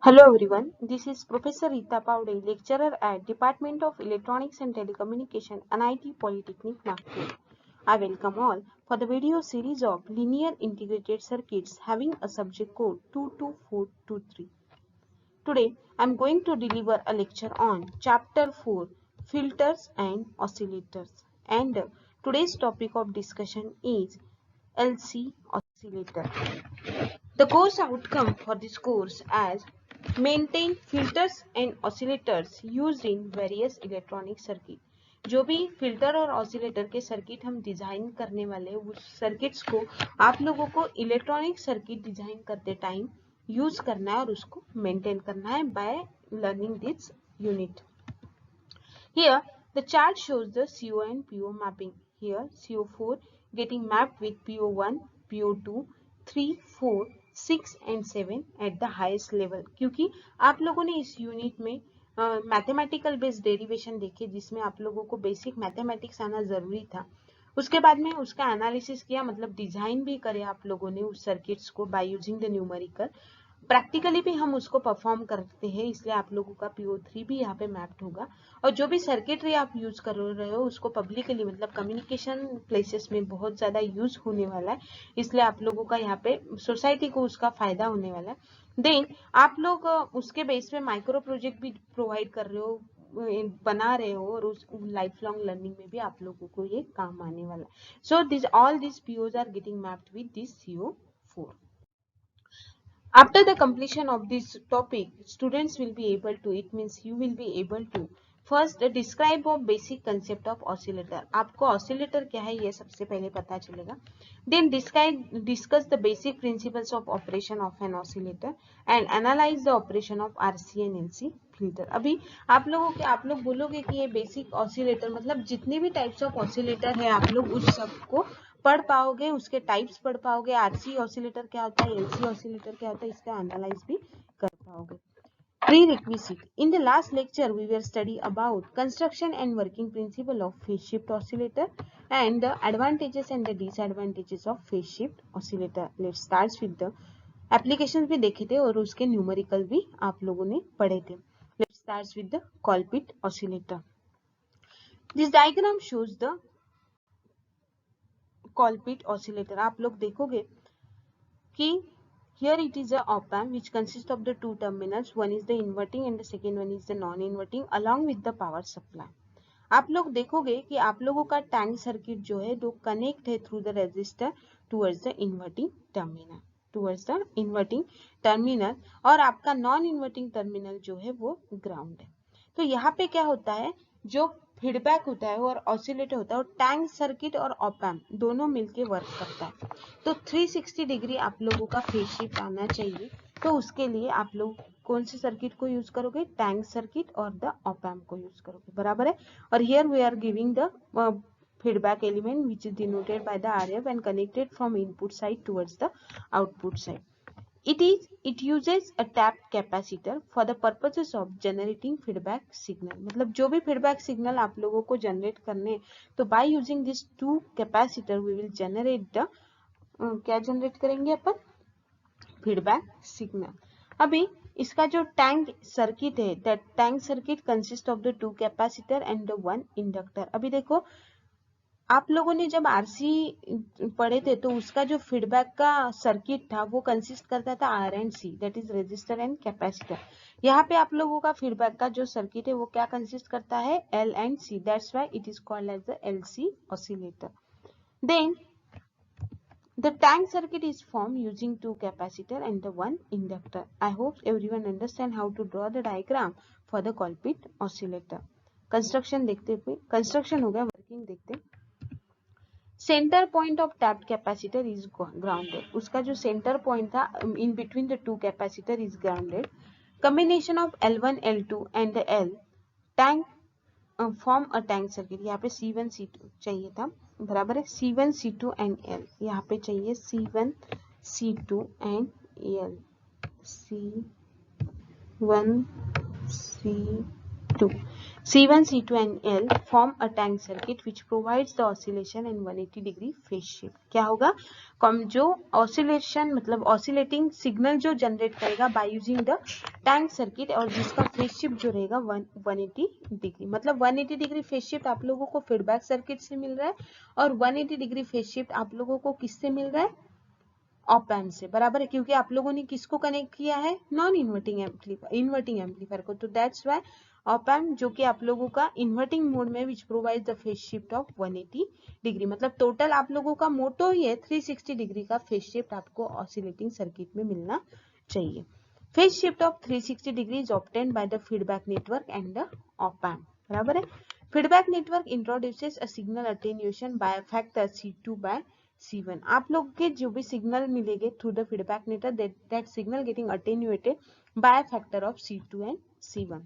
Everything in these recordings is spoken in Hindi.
Hello everyone, this is Professor Rita Paude, lecturer at Department of Electronics and Telecommunication, NIT Polytechnic, Nagpur. I welcome all for the video series of linear integrated circuits having a subject code 22423. Today, I am going to deliver a lecture on Chapter 4, Filters and Oscillators. And today's topic of discussion is LC oscillator. The course outcome for this course as maintain filters and oscillators used in various electronic circuit. जो भी फिल्टर और ऑसिलेटर के सर्किट हम डिजाइन करने वाले उस सर्किट्स को आप लोगों को इलेक्ट्रॉनिक सर्किट डिजाइन करते टाइम यूज करना है और उसको मेंटेन करना है by learning this unit. Here the chart shows the CO and PO mapping. Here CO4 getting mapped with PO1, PO2, 3, 4, 6 and 7 at the highest level. क्योंकि आप लोगों ने इस यूनिट में मैथमेटिकल बेस्ड डेरिवेशन देखे जिसमें आप लोगों को बेसिक मैथमेटिक्स आना जरूरी था. उसके बाद में उसका एनालिसिस किया, मतलब डिजाइन भी करे आप लोगों ने उस सर्किट्स को by using the numerical. Practically भी हम उसको परफॉर्म करते हैं, इसलिए आप लोगों का PO3 भी यहाँ पे मैप्ड होगा. और जो भी सर्किटरी आप यूज कर रहे हो उसको पब्लिकली मतलब कम्युनिकेशन प्लेसेस में बहुत ज्यादा यूज होने वाला है, इसलिए आप लोगों का यहाँ पे सोसाइटी को उसका फायदा होने वाला है. देन आप लोग उसके बेस पे माइक्रो प्रोजेक्ट भी प्रोवाइड कर रहे हो, बना रहे हो और उस लाइफ लॉन्ग लर्निंग में भी आप लोगों को ये काम आने वाला है. So this all this POs are getting mapped with this CO4. After the completion of this topic, students will be able to, it means you will be able to first describe of basic concept of oscillator. आपको oscillator क्या है ये सबसे पहले पता चलेगा. Then discuss the basic principles of operation of an oscillator and analyze the operation of RC and LC filter. अभी आप लोग बोलोगे कि ये बेसिक ऑसिलेटर मतलब जितने भी टाइप्स ऑफ ऑसिलेटर है आप लोग उस सबको पढ़ पाओगे, उसके टाइप्स पढ़ पाओगे, आरसी ऑसिलेटर क्या होता है, एलसी ऑसिलेटर क्या होता है, इसका एनालाइज भी कर पाओगे. Prerequisite. In the last lecture, we were study about construction and working principle of phase shift oscillator and the advantages and the disadvantages of phase shift oscillator. Let's start with the applications भी देखे थे और उसके न्यूमेरिकल भी आप लोगों ने पढ़े थे. Let's start with the Colpit oscillator. This diagram shows the Colpit oscillator. आप लोग देखोगे कि here it is a op amp which consists of the two terminals. One is the inverting and the second one is the non-inverting along with the power supply. आप लोग देखोगे कि आप लोगों का टैंक सर्किट जो है वो कनेक्ट है through the resistor towards the inverting terminal और आपका नॉन इन्वर्टिंग टर्मिनल जो है वो ग्राउंड है. तो यहाँ पे क्या होता है, जो फीडबैक होता है और ऑसिलेटर होता है और टैंक सर्किट और ऑप एम्प दोनों मिलके वर्क करता है. तो 360 डिग्री आप लोगों का फेज शिफ्ट आना चाहिए. तो उसके लिए आप लोग कौन से सर्किट को यूज करोगे, टैंक सर्किट और द ऑप एम्प को यूज करोगे, बराबर है. और here we are giving the feedback element which is denoted by the RF and connected from input side towards the output side. It uses a tapped capacitor for the purposes of generating feedback signal. मतलब जो भी feedback signal आप लोगों को generate करने, तो by using this two capacitor we will generate the क्या generate करेंगे अपन, feedback signal. अभी इसका जो टैंक सर्किट है, that tank circuit consists of the two capacitor and the one inductor. अभी देखो आप लोगों ने जब आरसी पढ़े थे तो उसका जो फीडबैक का सर्किट था वो कंसिस्ट करता था R and C, that is resistor and capacitor. यहाँ पे आप लोगों का फीडबैक का जो सर्किट है वो क्या कंसिस्ट करता है, L and C. That's why it is called as the LC oscillator. Then the tank circuit is formed using two capacitor and the one inductor. I hope everyone understand how to draw the diagram for the Colpit oscillator. Construction देखते हुए, कंस्ट्रक्शन हो गया, वर्किंग देखते. Centre point of tapped capacitor is grounded. उसका जो सेंटर पॉइंट था in between the two capacitor is grounded. Combination of L1 L2 and L tank form a tank circuit. यहाँ पे C1 C2 चाहिए था, बराबर है. C1 C2 एंड L यहाँ पे चाहिए C1 C2 and L. C1 C2 C2. C1, C2 and L form a tank circuit which provides the oscillation and 180 degree phase shift. क्या होगा? जो oscillation मतलब oscillating signal जो generate करेगा by using the tank circuit और जिसका phase shift जो रहेगा 180 degree. मतलब 180 degree phase shift आप लोगों को feedback circuit से मिल रहा है और 180 degree phase shift आप लोगों को किससे मिल रहा है? ऑप एम्प से, बराबर है, क्योंकि आप लोगों ने किसको कनेक्ट किया है? नॉन इन्वर्टिंग एम्पलीफायर को। तो दैट्स व्हाई ऑप एम्प जो कि आप लोगों का इन्वर्टिंग मोड में which provide the phase shift of 180 degree, मतलब टोटल आप लोगों का मोटो ही है 360 डिग्री का फेज शिफ्ट आपको ऑसिलेटिंग सर्किट में मिलना चाहिए। Phase shift of 360 degree is obtained by the feedback network and the op amp, बराबर है। Feedback network introduces a signal attenuation by factor C2 by C1. आप लोग के जो भी सिग्नल मिलेंगे through the feedback network, that signal getting attenuated by factor of C2 and C1.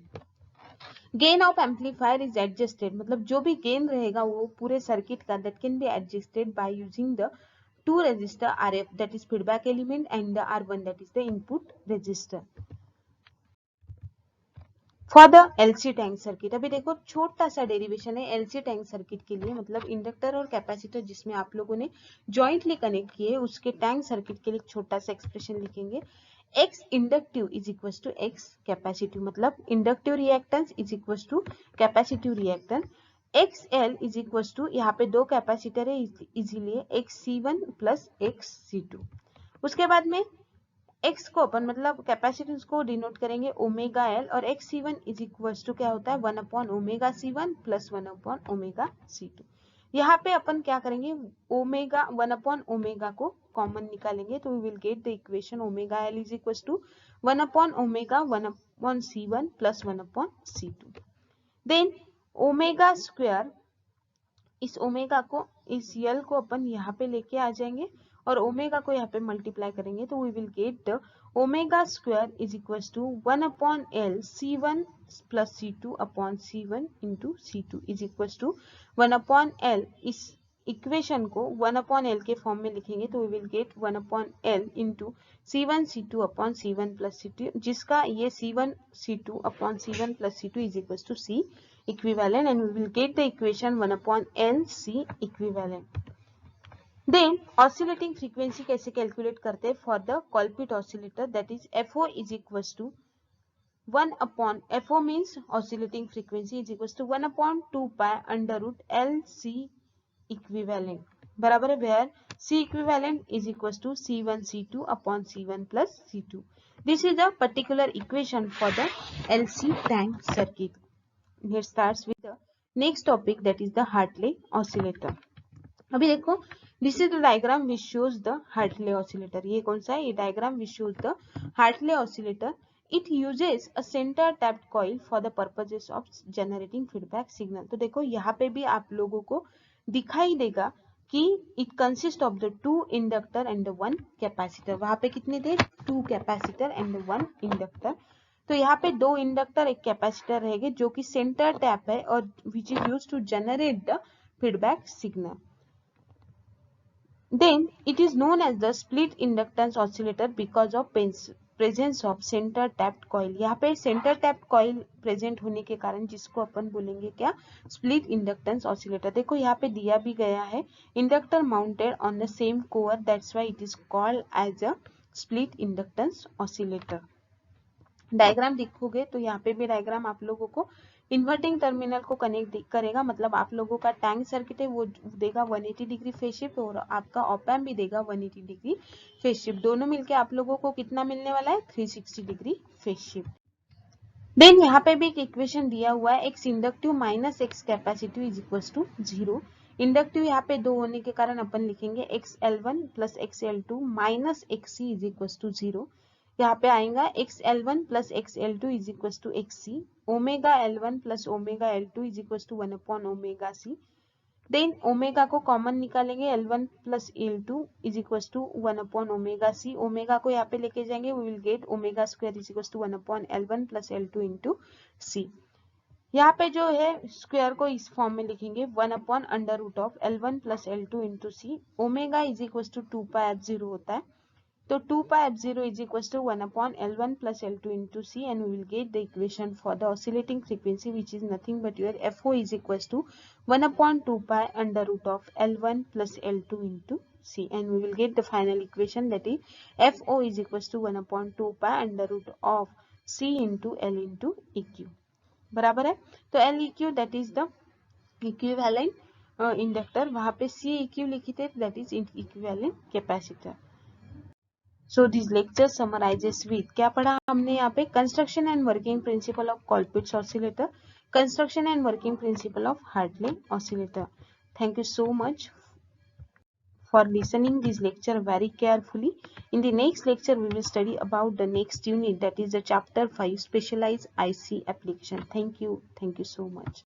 Gain of amplifier is adjusted, मतलब जो भी गेन रहेगा वो पूरे सर्किट का that can be adjusted by using the two resistor RF, that is feedback element, and the R1, that is the input resistor. For the LC tank circuit, अभी देखो छोटा सा डेरिवेशन है एलसी टैंक सर्किट के लिए, मतलब इंडक्टर और कैपेसिटर जिसमें आप लोगों ने जॉइंटली कनेक्ट किए उसके टैंक सर्किट के लिए छोटा सा एक्सप्रेशन लिखेंगे। X inductive is equal to X capacitive, मतलब inductive reactance is equal to capacitive reactance. X L is equal to, यहाँ पे दो कैपेसिटर है इसीलिए x C1 plus x C2। उसके बाद में x को अपन मतलब कैपेसिटेंस को डिनोट करेंगे ओमेगा एल और X C1 is equal to क्या होता है 1 upon omega C1 plus 1 upon omega C2। यहाँ पे अपन क्या करेंगे ओमेगा 1 अपॉन ओमेगा को कॉमन निकालेंगे तो we will get the equation omega L is equal to 1 upon omega 1 upon C1 plus 1 upon C2। Then omega square, इस ओमेगा को इस यल को अपन यहाँ पे लेके आ जाएंगे और ओमेगा को यहाँ पे मल्टीप्लाई करेंगे तो we will get the omega square is equal to 1 upon L C1 plus C2 upon C1 into C2 is equal to 1 upon L. इस इक्वेशन को 1 अपॉन एल के फॉर्म में लिखेंगे तो we will get 1 upon L into C1 C2 upon C1 plus C2, जिसका ये C1 C2 upon C1 plus C2 is equal to C equivalent, and we will get the equation 1 upon L C equivalent. Then oscillating frequency कैसे कैलकुलेट करते हैं for the Colpit oscillator, that is FO is equals to 1 upon FO means oscillating frequency is equals to 1 upon 2 pi under root L C equivalent, बराबर है, where C equivalent is equals to C1 C2 upon C1 plus C2. This is a particular equation for the LC tank circuit. Here starts with the next topic, that is the Hartley oscillator. अभी देखो this is the diagram which shows the Hartley oscillator. ये कौन सा है? ये diagram which shows the Hartley oscillator. It uses a center tapped coil for the purposes of generating feedback signal. तो देखो यहाँ पे भी आप लोगों को दिखाई देगा कि it consists of the 2 inductor and the 1 capacitor. वहाँ पे कितने थे? 2 capacitor and 1 inductor. तो यहाँ पे 2 इंडक्टर एक कैपेसिटर रहेंगे जो कि सेंटर टैप है और which is used to generate the feedback signal. Then it is known as the split inductance oscillator because of presence of centre tapped coil. यहाँ पे सेंटर टैप्ड कॉइल प्रेजेंट होने के कारण जिसको अपन बोलेंगे क्या? Split inductance oscillator. देखो यहाँ पे दिया भी गया है inductor mounted on the same core, that's why it is called as a split inductance oscillator. Diagram देखोगे तो यहाँ पे भी डायग्राम आप लोगों को इन्वर्टिंग टर्मिनल को कनेक्ट करेगा, मतलब आप लोगों का टैंक सर्किट है वो देगा 180 डिग्री फेज शिफ्ट और आपका ऑप एम्प भी देगा 180 डिग्री फेज शिफ्ट। दोनों मिलके आप लोगों को कितना मिलने वाला है? 360 डिग्री फेज शिफ्ट। देन यहाँ पे भी एक इक्वेशन दिया हुआ है X inductive minus X capacitive is equal to 0। Inductive यहाँ पे 2 होने के कारण अपन लिखेंगे XL1 plus XL2 minus XC is equal to 0। यहाँ पे आएगा XL1 plus XL2 is equal to XC, omega L1 plus omega L2 is equal to 1 upon omega C। Then omega को कॉमन निकालेंगे, L1 plus L2 is equal to 1 upon omega C। Omega को यहाँ पे लेके जाएंगे, we will get omega square is equal to 1 upon L1 plus L2 into C। यहाँ पे जो है स्क्वायर को इस फॉर्म में लिखेंगे 1 upon under root of L1 plus L2 into C। Omega is equal to 2 pi F0 होता है, So 2 pi f0 is equals to 1 upon L1 plus L2 into C, and we will get the equation for the oscillating frequency, which is nothing but your FO is equals to 1 upon 2 pi under root of L1 plus L2 into C, and we will get the final equation, that is FO is equals to 1 upon 2 pi under root of C into L into EQ. बराबर है. तो L EQ that is the equivalent inductor, वहाँ पे C EQ लिखी थे, that is equivalent capacitor. So this lecture summarizes with, क्या पढ़ा हमने यहाँ पे, construction and working principle of Colpitts oscillator, construction and working principle of Hartley oscillator. Thank you so much for listening this lecture very carefully. In the next lecture we will study about the next unit, that is the chapter 5, specialized IC application. Thank you so much.